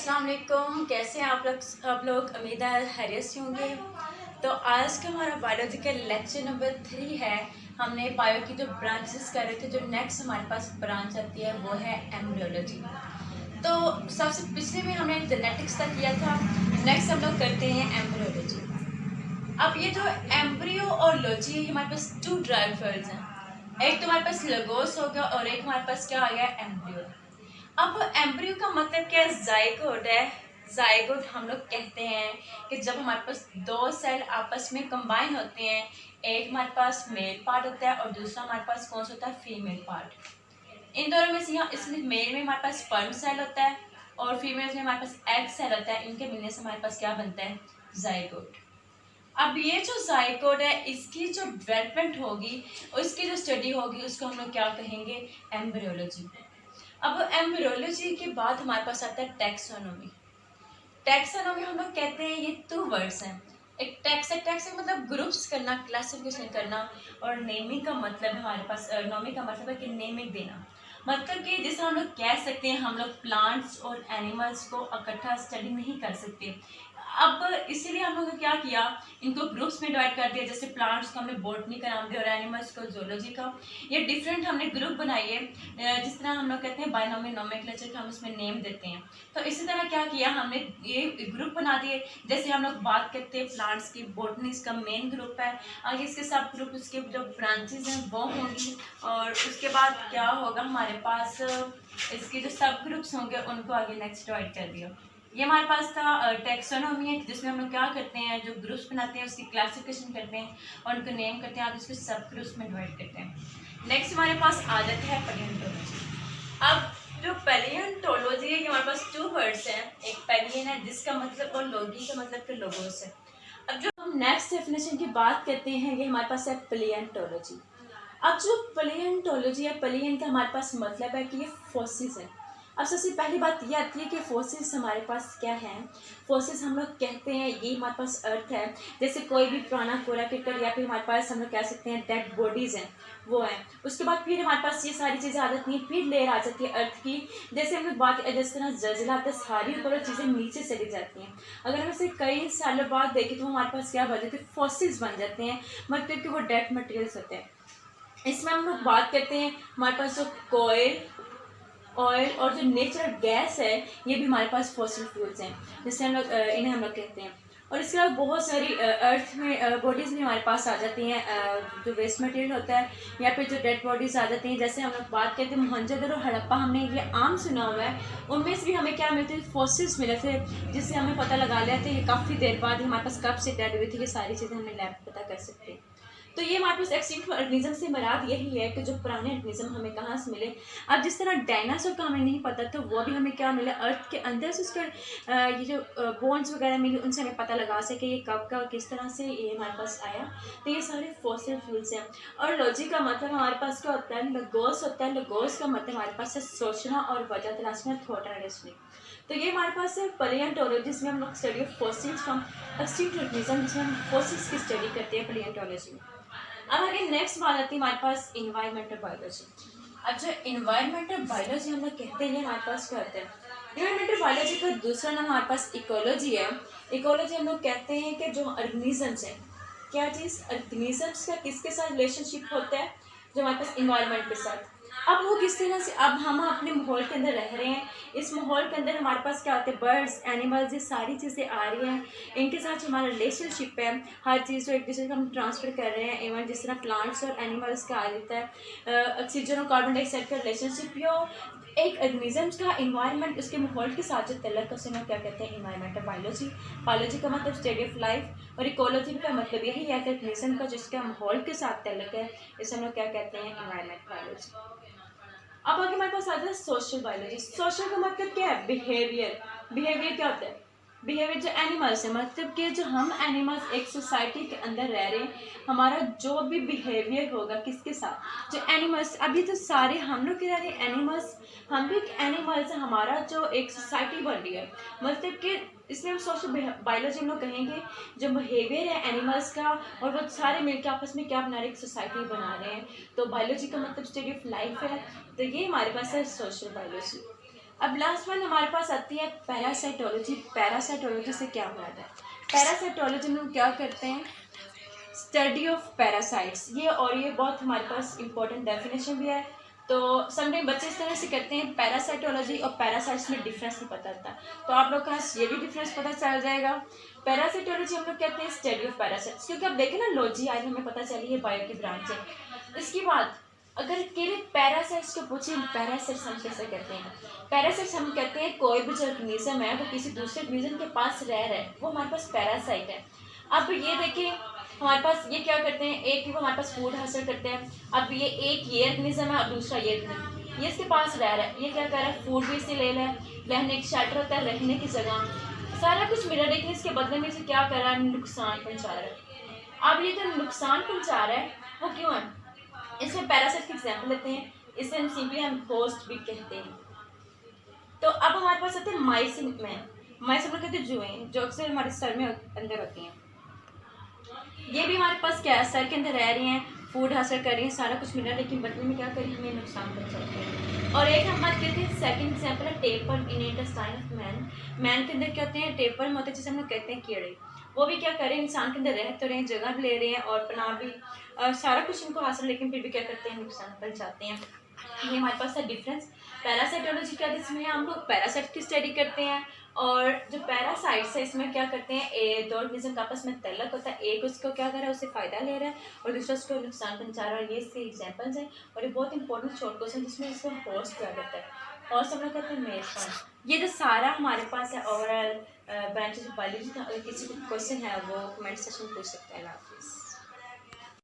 अस्सलाम वालेकुम। कैसे हैं आप लोग उम्मीद है खैरियत से होंगे। तो आज का हमारा बायोलॉजिकल लेक्चर नंबर 3 है। हमने बायो की जो ब्रांचेस कर रहे थे, जो नेक्स्ट हमारे पास ब्रांच आती है वो है एम्ब्रियोलॉजी। तो सबसे पिछले में हमने जेनेटिक्स तक किया था, नेक्स्ट हम लोग करते हैं एम्ब्रियोलॉजी। अब ये जो एम्ब्रियो और लॉजी है, हमारे पास टू ड्राइव वर्ड्स हैं। एक तो हमारे पास लगोस हो गया और एक हमारे पास क्या आ गया, एम्ब्रियो। अब एम्ब्रियो का मतलब क्या है, जाइगोट है। जाइगोट हम लोग कहते हैं कि जब हमारे पास दो सेल आपस में कंबाइन होते हैं, एक हमारे पास मेल पार्ट होता है और दूसरा हमारे पास कौन सा होता है, फीमेल पार्ट। इन दोनों में से यहाँ इसमें मेल में हमारे पास स्पर्म सेल होता है और फीमेल में हमारे पास एग सेल होता है। इनके मिलने से हमारे पास क्या बनता है, जाइगोट। अब ये जो जाइगोट है, इसकी जो डेवलपमेंट होगी, उसकी जो स्टडी होगी, उसको हम लोग क्या कहेंगे, एम्ब्रियोलॉजी। अब एम्ब्रियोलॉजी के बाद हमारे पास आता है टैक्सोनॉमी। टैक्सोनॉमी हम लोग कहते हैं, ये 2 वर्ड्स हैं। एक टैक्स है, टैक्स का मतलब ग्रुप्स करना, क्लासिफिकेशन करना, और नेमिंग का मतलब है हमारे पास, नॉमी का मतलब है कि नेमिंग देना। मतलब कि जैसे हम लोग कह सकते हैं, हम लोग प्लांट्स और एनिमल्स को इकट्ठा स्टडी नहीं कर सकते। अब इसीलिए हम लोगों ने क्या किया, इनको ग्रुप्स में डिवाइड कर दिया। जैसे प्लांट्स को हमने बॉटनी का नाम दिया और एनिमल्स को जूलॉजी का। ये डिफरेंट हमने ग्रुप बनाइए, जिस तरह हम लोग कहते हैं बायनॉमी नोमेनक्लेचर का, हम उसमें नेम देते हैं। तो इसी तरह क्या किया हमने, ये ग्रुप बना दिए। जैसे हम लोग बात करते हैं प्लांट्स की, बॉटनी इसका मेन ग्रुप है, आगे इसके सब ग्रुप, उसके जो ब्रांचेज हैं वो होंगी, और उसके बाद क्या होगा हमारे पास, इसके जो सब ग्रुप्स होंगे उनको आगे नेक्स्ट डिवाइड कर दिया। ये हमारे पास था टैक्सोनॉमी है, जिसमें हम लोग क्या करते हैं, जो ग्रुप्स बनाते हैं उसकी क्लासिफिकेशन करते हैं और उनको नेम करते हैं, आगे उसको सब ग्रुप्स में डिवाइड करते हैं। नेक्स्ट हमारे पास आ जाता है पैलियोंटोलॉजी। अब जो पैलियोंटोलॉजी है, हमारे पास 2 वर्ड्स हैं। एक पैलियन है जिसका मतलब, और लोगी का मतलब कि लोगोस है। अब जो हम नेक्स्ट डेफिनेशन की बात करते हैं, ये हमारे पास है पैलियोंटोलॉजी। अब जो पैलियोंटोलॉजी है, पैलियन का हमारे पास मतलब है कि ये फॉसिल्स है। अब सबसे पहली बात ये आती है कि फोसिल्स हमारे पास क्या हैं। फोसिल्स हम लोग कहते हैं ये हमारे पास अर्थ है। जैसे कोई भी पुराना कूड़ा करकट या फिर हमारे पास हम लोग कह सकते हैं डेड बॉडीज़ हैं, वो हैं। उसके बाद फिर हमारे पास ये सारी चीज़ें आ जाती हैं, फिर लेयर आ जाती है अर्थ की। जैसे हम लोग बात, जिस तरह जलजिला आता है, सारी ऊपर चीज़ें नीचे चली जाती हैं। अगर हम इसे कई सालों बाद देखें तो हमारे पास क्या बन जाते हैं, फॉसिल्स बन जाते हैं, मतलब कि वो डेड मटेरियल्स होते हैं। इसमें हम लोग बात करते हैं, हमारे पास जो कोयल, ऑयल और जो नेचुरल गैस है, ये भी हमारे पास फॉसिल फ्यूल्स हैं, जिससे हम लोग इन्हें हम लोग कहते हैं। और इसके अलावा बहुत सारी अर्थ में बॉडीज़ भी हमारे पास आ जाती हैं, जो वेस्ट मटेरियल होता है या फिर जो डेड बॉडीज़ आ जाती हैं। जैसे हम लोग बात करते हैं मोहनजोदड़ो और हड़प्पा, हमने ये आम सुना हुआ है, उनमें से भी हमें क्या मिलते हैं, फॉसिल्स मिले थे, जिससे हमें पता लगा लिया था ये काफ़ी देर बाद हमारे पास कब से डेड हुई थी। ये सारी चीज़ें हमें लैब पता कर सकते हैं। तो ये हमारे पास एक्सटिंक्ट ऑर्गेनिज्म से मुराद यही है कि जो पुराने ऑर्गेनिज्म हमें कहाँ से मिले। अब जिस तरह डायनासोर का हमें नहीं पता था, वो भी हमें क्या मिला, अर्थ के अंदर से उसका ये जो बोन्स वगैरह मिली, उनसे हमें पता लगा सके ये कब का किस तरह से ये हमारे पास आया। तो ये सारे फॉसिल फ्यूल्स हैं। और लॉजी का मतलब हमारे पास क्या होता है, लगोस होता है। लगोस का मतलब हमारे पास है सोचना और वजह तलाशना, थॉट एंड रीजनिंग। तो ये हमारे पास है पैलियोंटोलॉजी, जिसमें हम लोग study of fossils from extinct organism, जिसमें हम फॉसिल्स की स्टडी करते हैं पैलियोंटोलॉजी में। अब आगे नेक्स्ट बात आती है हमारे पास इन्वायरमेंटल बायोलॉजी। अब जो इन्वायरमेंटल बायोलॉजी हम लोग कहते हैं, हमारे पास क्या होता है, इन्वायरमेंटल बायोलॉजी का दूसरा नाम हमारे पास इकोलॉजी है। इकोलॉजी हम लोग कहते हैं कि जो ऑर्गेनिजम्स हैं, क्या चीज़, ऑर्गेनिजम्स का किसके साथ रिलेशनशिप होता है, जो हमारे पास इन्वायरमेंट के साथ। अब वो किस तरह से, अब हम अपने माहौल के अंदर रह रहे हैं, इस माहौल के अंदर हमारे पास क्या होते हैं, बर्ड्स, एनिमल्स, ये सारी चीज़ें आ रही हैं, इनके साथ जो हमारा रिलेशनशिप है, हर चीज़ को एक दूसरे को हम ट्रांसफ़र कर रहे हैं। इवन जिस तरह प्लांट्स और एनिमल्स का आ जाता है ऑक्सीजन और कार्बन डाइऑक्साइड का रिलेशनशिप, यो एक ऑर्गेनिजम्स का इन्वायरमेंट, उसके माहौल के साथ जो तल्लक है, उसे हम क्या कहते हैं, इन्वायरमेंटल बायोलॉजी। बायोलॉजी का मतलब स्टडी ऑफ लाइफ, और इकोलॉजी का मतलब यही है कि ऑर्गेनिज्म का जिसका माहौल के साथ तल्लक है, इसे हम लोग क्या कहते हैं, इन्वायरमेंट बायोलॉजी। अब आगे हमारे पास आता है सोशल बायोलॉजी। सोशल का मतलब क्या है, बिहेवियर। बिहेवियर क्या होता है, बिहेवियर जो एनिमल्स है, मतलब कि जो हम एनिमल्स एक सोसाइटी के अंदर रह रहे हैं, हमारा जो भी बिहेवियर होगा किसके साथ, जो एनिमल्स, अभी तो सारे हम लोग के रह रहे हैं एनिमल्स, हम भी एनिमल्स हैं, हमारा जो एक सोसाइटी बन रही है, मतलब कि इसमें हम सोशल बायोलॉजी हम लोग कहेंगे, जो बिहेवियर है एनिमल्स का, और वो सारे मिलकर आपस में क्या बना रहे हैं, एक सोसाइटी बना रहे हैं। तो बायोलॉजी का मतलब स्टडी ऑफ लाइफ है। तो ये हमारे पास है सोशल बायोलॉजी। अब लास्ट वन हमारे पास आती है पैरासाइटोलॉजी। पैरासाइटोलॉजी से क्या मुराद है? पैरासाइटोलॉजी में हम क्या करते हैं? Study of parasites. ये बहुत हमारे पास इंपॉर्टेंट डेफिनेशन भी है। तो समटाइम बच्चे इस तरह से करते हैं, पैरासाइटोलॉजी और पैरासाइट्स में डिफरेंस नहीं पता था, तो आप लोग का ये भी डिफरेंस पता चल जाएगा। पैरासाइटोलॉजी हम लोग कहते हैं स्टडी ऑफ पैरासाइट्स, क्योंकि अब देखें ना लॉजी आज हमें पता चली है बायो की ब्रांच है। इसके बाद अगर केवल पैरासाइट्स को पूछे, पैरासाइट्स हम कैसे कहते हैं? पैरासाइट्स हम कहते हैं कोई भी जो ऑर्गेनिज्म है वो किसी दूसरे ऑर्गेनिज्म के पास रह रहा है, वो हमारे पास पैरासाइट है। अब ये देखिए हमारे पास ये क्या करते हैं, एक वो हमारे पास फूड हासिल करते हैं। अब ये ऑर्गेनिज्म है और दूसरा ये इसके पास रह रहा है, ये क्या कर रहा है? फूड भी इसे ले रहा है, रहने की शेल्टर होता है, रहने की जगह, सारा कुछ मिल रहा है, लेकिन इसके बदले में इसे क्या कर रहा है? नुकसान पहुँचा रहा है। अब ये जो नुकसान पहुँचा रहा है वो क्यों है? इसमें पैरासाइट की एग्जाम्पल लेते हैं, इसे हम सिंपली हम होस्ट भी कहते हैं। तो अब हमारे पास आते हैं माइसिन में। माइसिन में कहते हैं जुएं, जो अक्सर हमारे सर में अंदर होती हैं। ये भी हमारे पास क्या है? सर के अंदर रह रही हैं, फूड हासिल कर रही हैं, सारा कुछ मिल रहा है, लेकिन बदले में क्या करें? हमें नुकसान पहुँचाते हैं। और एक हम बात करते हैं सेकंड एग्जाम्पल है taper in intestine of man. Man के अंदर क्या होते हैं? टेपर में होते हैं, जिसे हम लोग कहते हैं कीड़े। वो भी क्या करें? इंसान के अंदर रह तो रहे हैं, जगह भी ले रहे हैं और अपना भी सारा कुछ इनको हासिल, लेकिन फिर भी क्या करते हैं? नुकसान पहुँचाते हैं। ये हमारे पास है डिफरेंस। पैरासाइटोलॉजी क्या है? इसमें हम लोग पैरासाइट की स्टडी करते हैं, और जो पैरासाइट्स है इसमें क्या करते हैं? दो ऑर्गेनिज्म का आपस में तल्लक होता है, एक उसको क्या कर रहा है? उससे फ़ायदा ले रहा है और दूसरा उसको नुकसान पहुंचा रहा है। ये इसके एग्जांपल्स हैं, और ये बहुत इंपॉर्टेंट शॉर्ट क्वेश्चन जिसमें इसको होस्ट किया जाता है और सब लोग कहते हैं मेजबान। ये जो सारा हमारे पास है ओवरऑल ब्रांचेस ऑफ बायोलॉजी का, अगर किसी को क्वेश्चन है वो कमेंट सेक्शन में पूछ सकते हैं। अल्लाह हाफिज़।